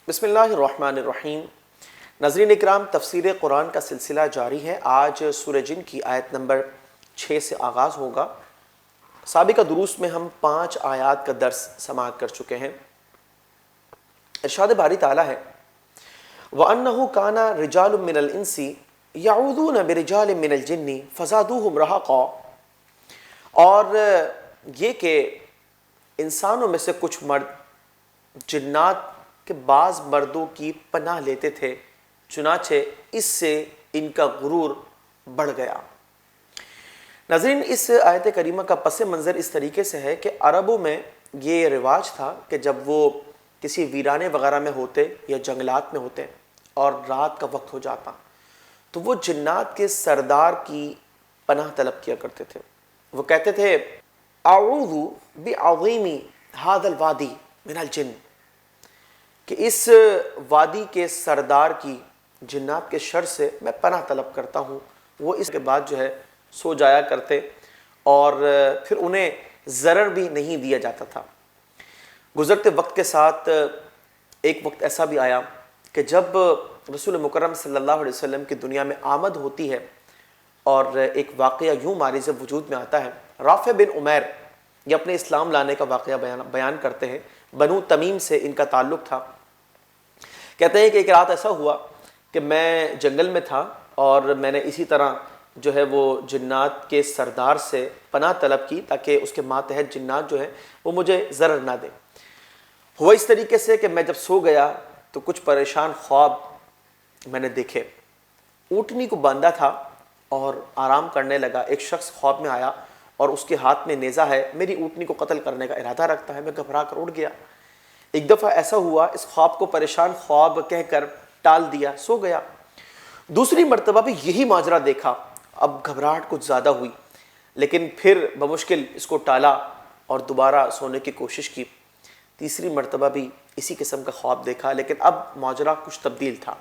بسم اللہ الرحمن الرحیم۔ ناظرین اکرام، تفسیر قرآن کا سلسلہ جاری ہے۔ آج سورہ جن کی آیت نمبر 6 سے آغاز ہوگا۔ سابقہ دروس میں ہم 5 آیات کا درس سماعت کر چکے ہیں۔ ارشاد باری تعالیٰ ہے وَأَنَّهُ كَانَ رِجَالٌ مِّنَ الْإِنسِ يَعُوذُونَ بِرِجَالٍ مِّنَ الْجِنِّ فَزَادُوهُمْ رَهَقًا، اور یہ کہ انسانوں میں سے کچھ مرد جنات کے بعض مردوں کی پناہ لیتے تھے، چنانچہ اس سے ان کا غرور بڑھ گیا۔ ناظرین، اس آیت کریمہ کا پس منظر اس طریقے سے ہے کہ عربوں میں یہ رواج تھا کہ جب وہ کسی ویرانے وغیرہ میں ہوتے یا جنگلات میں ہوتے اور رات کا وقت ہو جاتا تو وہ جنات کے سردار کی پناہ طلب کیا کرتے تھے۔ وہ کہتے تھے اعوذ بعظیم ھذا الوادی من الجن، کہ اس وادی کے سردار کی جنات کے شر سے میں پناہ طلب کرتا ہوں۔ وہ اس کے بعد جو ہے سو جایا کرتے اور پھر انہیں ضرر بھی نہیں دیا جاتا تھا۔ گزرتے وقت کے ساتھ ایک وقت ایسا بھی آیا کہ جب رسول مکرم صلی اللہ علیہ وسلم کی دنیا میں آمد ہوتی ہے اور ایک واقعہ یوں مارز وجود میں آتا ہے۔ رافع بن عمیر یہ اپنے اسلام لانے کا واقعہ بیان کرتے ہیں۔ بنو تمیم سے ان کا تعلق تھا۔ کہتے ہیں کہ ایک رات ایسا ہوا کہ میں جنگل میں تھا اور میں نے اسی طرح جو ہے وہ جنات کے سردار سے پناہ طلب کی تاکہ اس کے ماتحت جنات جو ہے وہ مجھے ضرر نہ دیں۔ ہوا اس طریقے سے کہ میں جب سو گیا تو کچھ پریشان خواب میں نے دیکھے۔ اونٹنی کو باندھا تھا اور آرام کرنے لگا۔ ایک شخص خواب میں آیا اور اس کے ہاتھ میں نیزہ ہے، میری اونٹنی کو قتل کرنے کا ارادہ رکھتا ہے۔ میں گھبرا کر اٹھ گیا۔ ایک دفعہ ایسا ہوا، اس خواب کو پریشان خواب کہہ کر ٹال دیا، سو گیا۔ دوسری مرتبہ بھی یہی ماجرا دیکھا، اب گھبراہٹ کچھ زیادہ ہوئی، لیکن پھر بمشکل اس کو ٹالا اور دوبارہ سونے کی کوشش کی۔ تیسری مرتبہ بھی اسی قسم کا خواب دیکھا، لیکن اب ماجرا کچھ تبدیل تھا۔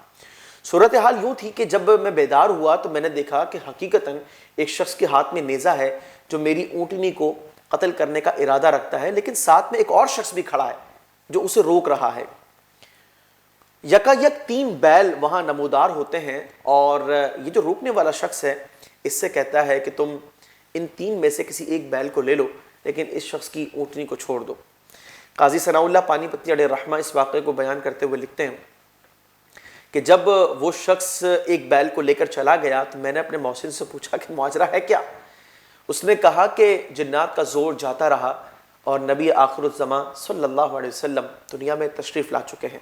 صورتحال یوں تھی کہ جب میں بیدار ہوا تو میں نے دیکھا کہ حقیقتاً ایک شخص کے ہاتھ میں نیزہ ہے جو میری اونٹنی کو قتل کرنے کا ارادہ رکھتا ہے، لیکن ساتھ میں ایک اور شخص بھی کھڑا ہے جو اسے روک رہا ہے۔ یکا یک 3 بیل وہاں نمودار ہوتے ہیں اور یہ جو روکنے والا شخص ہے اس سے کہتا ہے کہ تم ان 3 میں سے کسی ایک بیل کو لے لو، لیکن اس شخص کی اونٹنی کو چھوڑ دو۔ قاضی ثناء اللہ پانی پتی علیہ رحمہ اس واقعے کو بیان کرتے ہوئے لکھتے ہیں کہ جب وہ شخص ایک بیل کو لے کر چلا گیا تو میں نے اپنے محسن سے پوچھا کہ ماجرا ہے کیا؟ اس نے کہا کہ جنات کا زور جاتا رہا اور نبی آخر الزماں صلی اللہ علیہ وسلم دنیا میں تشریف لا چکے ہیں،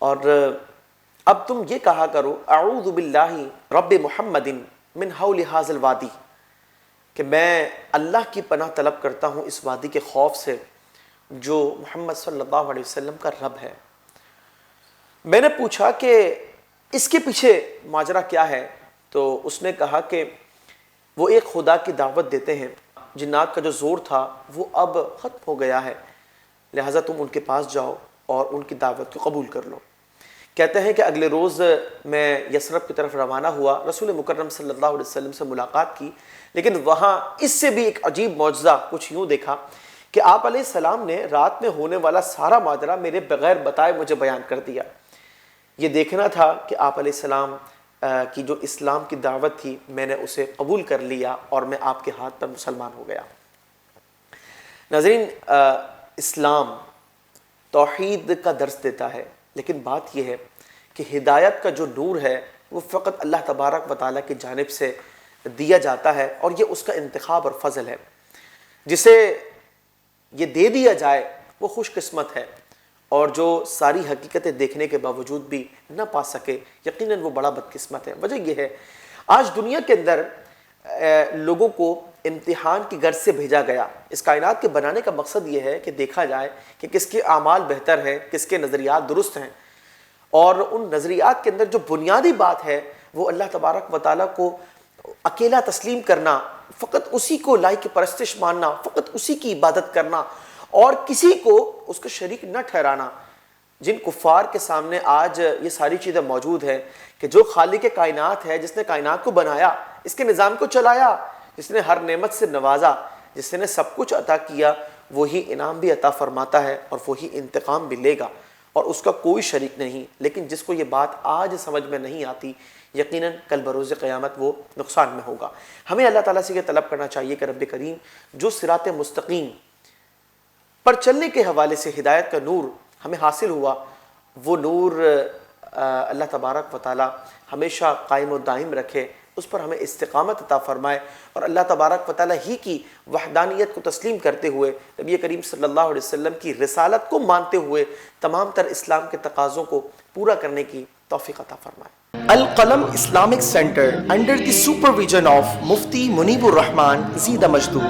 اور اب تم یہ کہا کرو اعوذ باللہ رب محمد من حول ھذا الوادی، کہ میں اللہ کی پناہ طلب کرتا ہوں اس وادی کے خوف سے جو محمد صلی اللہ علیہ وسلم کا رب ہے۔ میں نے پوچھا کہ اس کے پیچھے ماجرا کیا ہے؟ تو اس نے کہا کہ وہ ایک خدا کی دعوت دیتے ہیں، جنات کا جو زور تھا وہ اب ختم ہو گیا ہے، لہٰذا تم ان کے پاس جاؤ اور ان کی دعوت کو قبول کر لو۔ کہتے ہیں کہ اگلے روز میں یثرب کی طرف روانہ ہوا، رسول مکرم صلی اللہ علیہ وسلم سے ملاقات کی، لیکن وہاں اس سے بھی ایک عجیب معجزہ کچھ یوں دیکھا کہ آپ علیہ السلام نے رات میں ہونے والا سارا ماجرا میرے بغیر بتائے مجھے بیان کر دیا۔ یہ دیکھنا تھا کہ آپ علیہ السلام کی جو اسلام کی دعوت تھی میں نے اسے قبول کر لیا اور میں آپ کے ہاتھ پر مسلمان ہو گیا۔ ناظرین، اسلام توحید کا درس دیتا ہے، لیکن بات یہ ہے کہ ہدایت کا جو نور ہے وہ فقط اللہ تبارک و تعالیٰ کی جانب سے دیا جاتا ہے، اور یہ اس کا انتخاب اور فضل ہے۔ جسے یہ دے دیا جائے وہ خوش قسمت ہے، اور جو ساری حقیقتیں دیکھنے کے باوجود بھی نہ پا سکے یقیناً وہ بڑا بدقسمت ہے۔ وجہ یہ ہے آج دنیا کے اندر لوگوں کو امتحان کی غرض سے بھیجا گیا۔ اس کائنات کے بنانے کا مقصد یہ ہے کہ دیکھا جائے کہ کس کے اعمال بہتر ہیں، کس کے نظریات درست ہیں، اور ان نظریات کے اندر جو بنیادی بات ہے وہ اللہ تبارک و تعالیٰ کو اکیلا تسلیم کرنا، فقط اسی کو لائق پرستش ماننا، فقط اسی کی عبادت کرنا اور کسی کو اس کا شریک نہ ٹھہرانا۔ جن کفار کے سامنے آج یہ ساری چیزیں موجود ہیں کہ جو خالق کائنات ہے، جس نے کائنات کو بنایا، اس کے نظام کو چلایا، جس نے ہر نعمت سے نوازا، جس نے سب کچھ عطا کیا، وہی انعام بھی عطا فرماتا ہے اور وہی انتقام بھی لے گا۔ اور اس کا کوئی شریک نہیں، لیکن جس کو یہ بات آج سمجھ میں نہیں آتی یقیناً کل بروز قیامت وہ نقصان میں ہوگا۔ ہمیں اللہ تعالیٰ سے یہ طلب کرنا چاہیے کہ رب کریم جو صراط مستقیم پر چلنے کے حوالے سے ہدایت کا نور ہمیں حاصل ہوا، وہ نور اللہ تبارک و تعالیٰ ہمیشہ قائم و دائم رکھے، اس پر ہمیں استقامت عطا فرمائے، اور اللہ تبارک و تعالیٰ ہی کی وحدانیت کو تسلیم کرتے ہوئے نبی کریم صلی اللہ علیہ وسلم کی رسالت کو مانتے ہوئے تمام تر اسلام کے تقاضوں کو پورا کرنے کی توفیق عطا فرمائے۔ القلم Islamic Center under the supervision of Mufti Munibur Rahman Zida Majdu